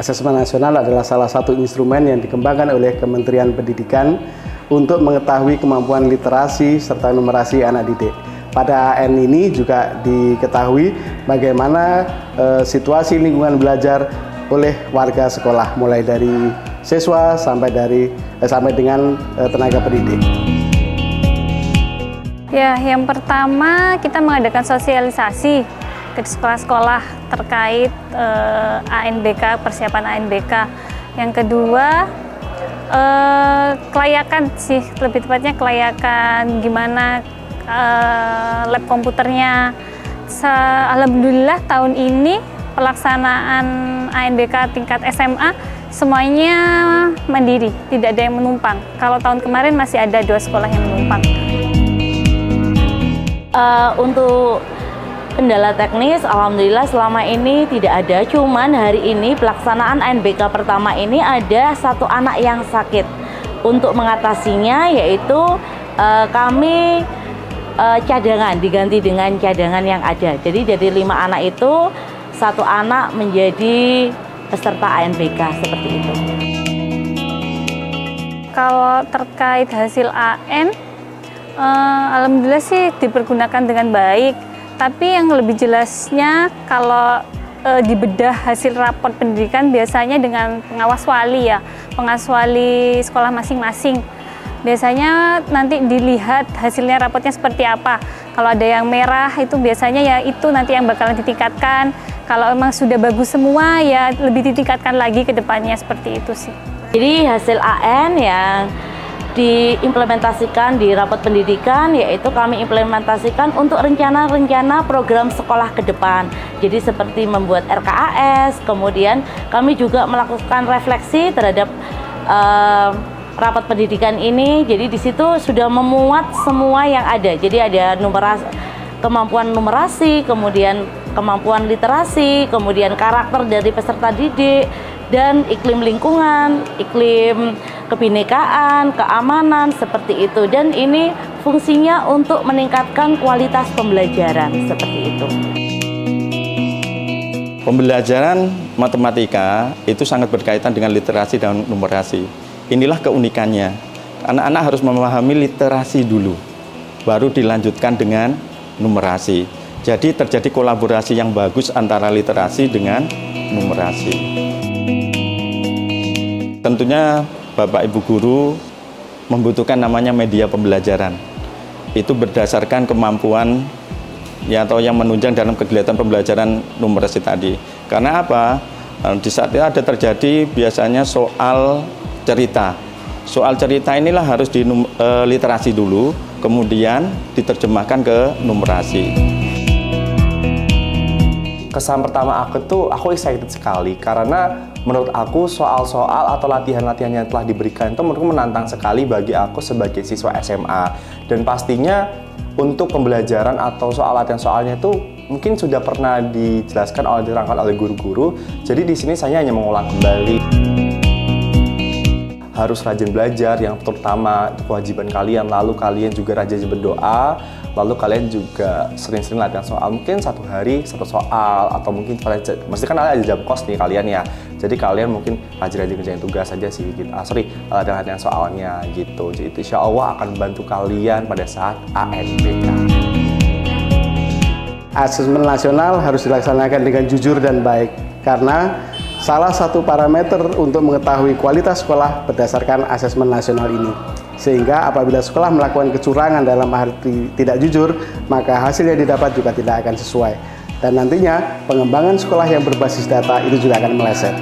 Asesmen nasional adalah salah satu instrumen yang dikembangkan oleh Kementerian Pendidikan untuk mengetahui kemampuan literasi serta numerasi anak didik. Pada AN ini juga diketahui bagaimana situasi lingkungan belajar oleh warga sekolah, mulai dari siswa sampai dengan tenaga pendidik. Ya, yang pertama kita mengadakan sosialisasi ke sekolah-sekolah terkait ANBK, persiapan ANBK. Yang kedua, kelayakan sih, lebih tepatnya kelayakan gimana lab komputernya. Alhamdulillah tahun ini pelaksanaan ANBK tingkat SMA semuanya mandiri, tidak ada yang menumpang. Kalau tahun kemarin masih ada 2 sekolah yang menumpang. Untuk kendala teknis, alhamdulillah selama ini tidak ada. Cuman hari ini pelaksanaan ANBK pertama ini ada 1 anak yang sakit. Untuk mengatasinya yaitu kami cadangan diganti dengan cadangan yang ada. Jadi dari 5 anak itu 1 anak menjadi peserta ANBK seperti itu. Kalau terkait hasil AN, alhamdulillah sih dipergunakan dengan baik. Tapi yang lebih jelasnya kalau dibedah hasil raport pendidikan biasanya dengan pengawas wali ya, pengawas wali sekolah masing-masing. Biasanya nanti dilihat hasilnya rapotnya seperti apa. Kalau ada yang merah itu biasanya ya itu nanti yang bakalan ditingkatkan. Kalau emang sudah bagus semua ya lebih ditingkatkan lagi ke depannya, seperti itu sih. Jadi hasil AN yang diimplementasikan di rapat pendidikan yaitu kami implementasikan untuk rencana-rencana program sekolah ke depan. Jadi seperti membuat RKAS, kemudian kami juga melakukan refleksi terhadap rapat pendidikan ini. Jadi di situ sudah memuat semua yang ada. Jadi ada kemampuan numerasi, kemudian kemampuan literasi, kemudian karakter dari peserta didik, dan iklim lingkungan, iklim kebinekaan, keamanan, seperti itu. Dan ini fungsinya untuk meningkatkan kualitas pembelajaran, seperti itu. Pembelajaran matematika itu sangat berkaitan dengan literasi dan numerasi. Inilah keunikannya. Anak-anak harus memahami literasi dulu, baru dilanjutkan dengan numerasi. Jadi terjadi kolaborasi yang bagus antara literasi dengan numerasi. Tentunya Bapak Ibu Guru membutuhkan namanya media pembelajaran. Itu berdasarkan kemampuan ya atau yang menunjang dalam kegiatan pembelajaran numerasi tadi. Karena apa? Di saat itu ada terjadi biasanya soal cerita. Soal cerita inilah harus diliterasi dulu, kemudian diterjemahkan ke numerasi. Kesan pertama aku excited sekali karena menurut aku soal-soal atau latihan-latihan yang telah diberikan itu menurutku menantang sekali bagi aku sebagai siswa SMA. Dan pastinya untuk pembelajaran atau soal latihan soalnya itu mungkin sudah pernah dijelaskan diterangkan oleh guru-guru. Jadi di sini saya hanya mengulang kembali. Harus rajin belajar, yang terutama itu kewajiban kalian. Lalu kalian juga rajin berdoa. Lalu kalian juga sering-sering latihan soal. Mungkin 1 hari 1 soal, atau mungkin kalian, mesti kan ada jam kos nih kalian ya. Jadi kalian mungkin rajin-rajin kerjain tugas saja sih, gitu. Latihan soalnya gitu. Jadi insya Allah akan membantu kalian pada saat ANBK. Asesmen nasional harus dilaksanakan dengan jujur dan baik, karena salah satu parameter untuk mengetahui kualitas sekolah berdasarkan asesmen nasional ini. Sehingga apabila sekolah melakukan kecurangan dalam arti tidak jujur, maka hasil yang didapat juga tidak akan sesuai. Dan nantinya pengembangan sekolah yang berbasis data itu juga akan meleset.